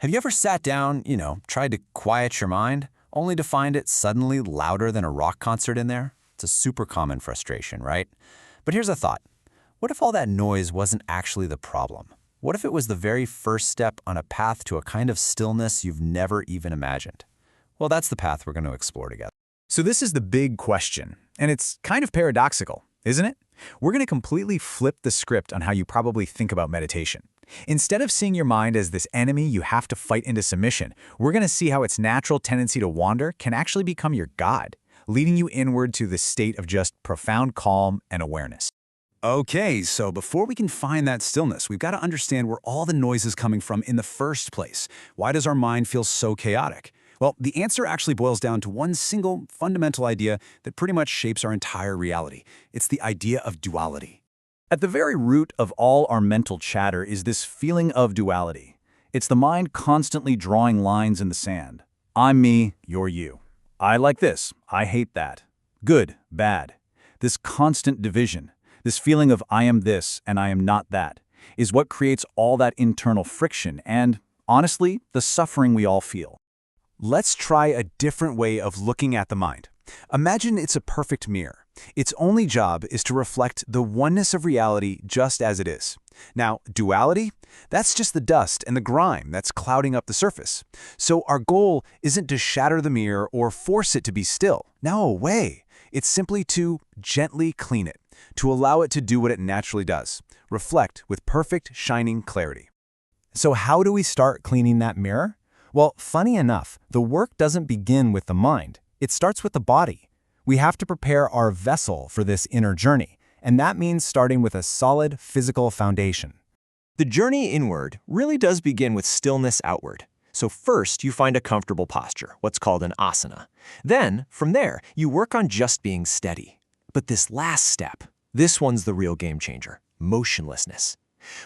Have you ever sat down, tried to quiet your mind, only to find it suddenly louder than a rock concert in there? It's a super common frustration, right? But here's a thought. What if all that noise wasn't actually the problem? What if it was the very first step on a path to a kind of stillness you've never even imagined? Well, that's the path we're going to explore together. So this is the big question, and it's kind of paradoxical, isn't it? We're going to completely flip the script on how you probably think about meditation. Instead of seeing your mind as this enemy you have to fight into submission, we're going to see how its natural tendency to wander can actually become your god, leading you inward to the state of just profound calm and awareness. Okay, so before we can find that stillness, we've got to understand where all the noise is coming from in the first place. Why does our mind feel so chaotic? Well, the answer actually boils down to one single fundamental idea that pretty much shapes our entire reality. It's the idea of duality. At the very root of all our mental chatter is this feeling of duality. It's the mind constantly drawing lines in the sand. I'm me, you're you. I like this, I hate that. Good, bad. This constant division, this feeling of I am this and I am not that, is what creates all that internal friction and, honestly, the suffering we all feel. Let's try a different way of looking at the mind. Imagine it's a perfect mirror. Its only job is to reflect the oneness of reality just as it is. Now, duality? That's just the dust and the grime that's clouding up the surface. So our goal isn't to shatter the mirror or force it to be still. No way. It's simply to gently clean it, to allow it to do what it naturally does, reflect with perfect, shining clarity. So how do we start cleaning that mirror? Well, funny enough, the work doesn't begin with the mind. It starts with the body. We have to prepare our vessel for this inner journey, and that means starting with a solid physical foundation. The journey inward really does begin with stillness outward. So first, you find a comfortable posture, what's called an asana. Then, from there, you work on just being steady. But this last step, this one's the real game changer, motionlessness.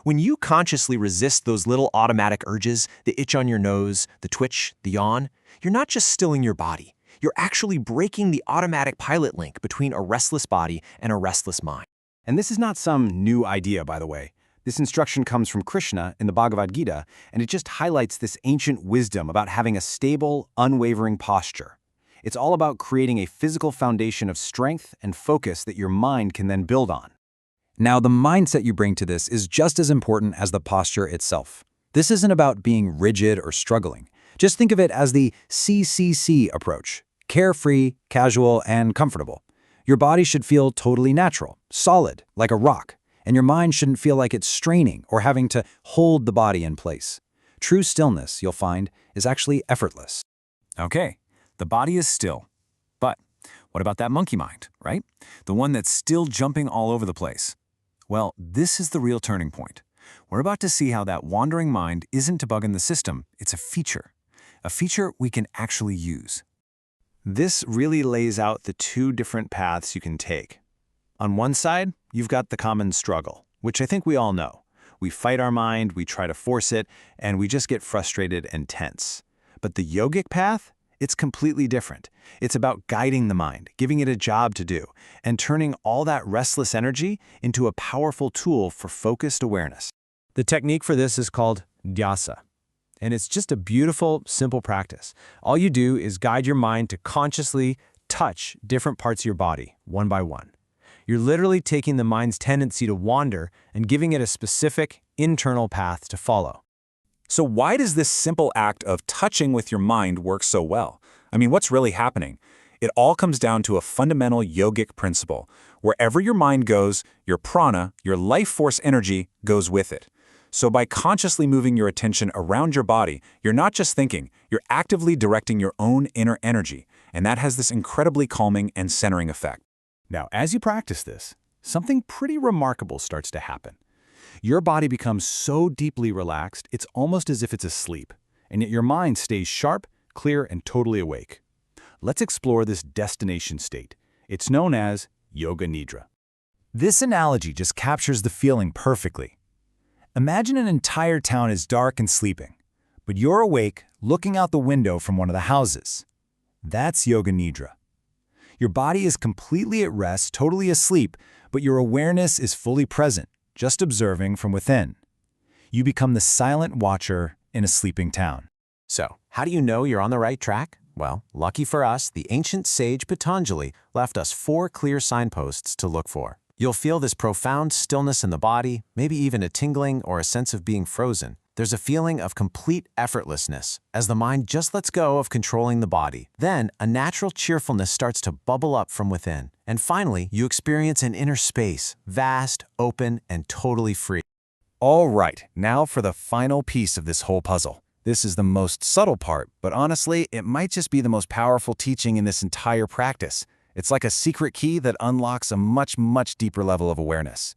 When you consciously resist those little automatic urges, the itch on your nose, the twitch, the yawn, you're not just stilling your body. You're actually breaking the automatic pilot link between a restless body and a restless mind. And this is not some new idea, by the way. This instruction comes from Krishna in the Bhagavad Gita, and it just highlights this ancient wisdom about having a stable, unwavering posture. It's all about creating a physical foundation of strength and focus that your mind can then build on. Now, the mindset you bring to this is just as important as the posture itself. This isn't about being rigid or struggling. Just think of it as the CCC approach. Carefree, casual, and comfortable. Your body should feel totally natural, solid, like a rock, and your mind shouldn't feel like it's straining or having to hold the body in place. True stillness, you'll find, is actually effortless. Okay, the body is still. But what about that monkey mind, right? The one that's still jumping all over the place. Well, this is the real turning point. We're about to see how that wandering mind isn't a bug in the system, it's a feature we can actually use. This really lays out the two different paths you can take. On one side, you've got the common struggle, which I think we all know. We fight our mind, we try to force it, and we just get frustrated and tense. But the yogic path? It's completely different. It's about guiding the mind, giving it a job to do, and turning all that restless energy into a powerful tool for focused awareness. The technique for this is called dhyasa. And it's just a beautiful, simple practice. All you do is guide your mind to consciously touch different parts of your body, one by one. You're literally taking the mind's tendency to wander and giving it a specific, internal path to follow. So why does this simple act of touching with your mind work so well? I mean, what's really happening? It all comes down to a fundamental yogic principle. Wherever your mind goes, your prana, your life force energy, goes with it. So by consciously moving your attention around your body, you're not just thinking, you're actively directing your own inner energy, and that has this incredibly calming and centering effect. Now, as you practice this, something pretty remarkable starts to happen. Your body becomes so deeply relaxed, it's almost as if it's asleep, and yet your mind stays sharp, clear, and totally awake. Let's explore this destination state. It's known as Yoga Nidra. This analogy just captures the feeling perfectly. Imagine an entire town is dark and sleeping, but you're awake, looking out the window from one of the houses. That's Yoga Nidra. Your body is completely at rest, totally asleep, but your awareness is fully present, just observing from within. You become the silent watcher in a sleeping town. So, how do you know you're on the right track? Well, lucky for us, the ancient sage Patanjali left us 4 clear signposts to look for. You'll feel this profound stillness in the body, maybe even a tingling or a sense of being frozen. There's a feeling of complete effortlessness as the mind just lets go of controlling the body. Then, a natural cheerfulness starts to bubble up from within. And finally, you experience an inner space, vast, open, and totally free. All right, now for the final piece of this whole puzzle. This is the most subtle part, but honestly, it might just be the most powerful teaching in this entire practice. It's like a secret key that unlocks a much, much deeper level of awareness.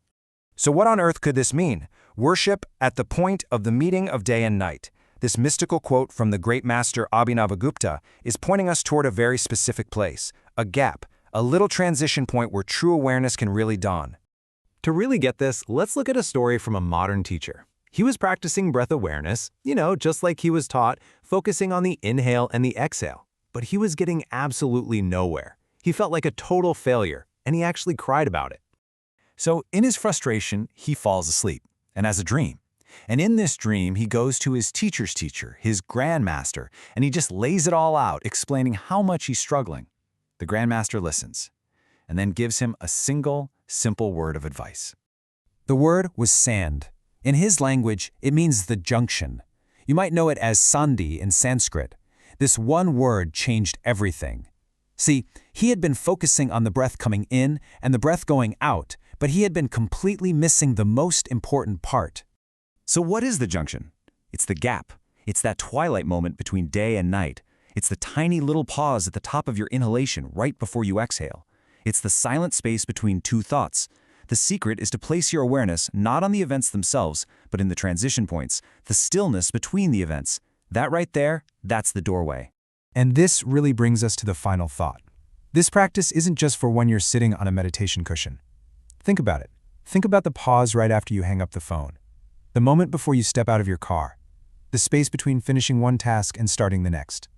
So what on earth could this mean? Worship at the point of the meeting of day and night. This mystical quote from the great master Abhinavagupta is pointing us toward a very specific place, a gap, a little transition point where true awareness can really dawn. To really get this, let's look at a story from a modern teacher. He was practicing breath awareness, just like he was taught, focusing on the inhale and the exhale. But he was getting absolutely nowhere. He felt like a total failure, and he actually cried about it. So, in his frustration, he falls asleep and has a dream. And in this dream, he goes to his teacher's teacher, his grandmaster, and he just lays it all out, explaining how much he's struggling. The grandmaster listens, and then gives him a single, simple word of advice. The word was sand. In his language, it means the junction. You might know it as sandhi in Sanskrit. This one word changed everything. See, he had been focusing on the breath coming in and the breath going out, but he had been completely missing the most important part. So what is the junction? It's the gap. It's that twilight moment between day and night. It's the tiny little pause at the top of your inhalation right before you exhale. It's the silent space between 2 thoughts. The secret is to place your awareness not on the events themselves, but in the transition points, the stillness between the events. That right there, that's the doorway. And this really brings us to the final thought. This practice isn't just for when you're sitting on a meditation cushion. Think about it. Think about the pause right after you hang up the phone. The moment before you step out of your car. The space between finishing one task and starting the next.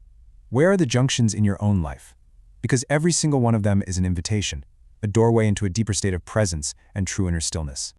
Where are the junctions in your own life? Because every single one of them is an invitation, a doorway into a deeper state of presence and true inner stillness.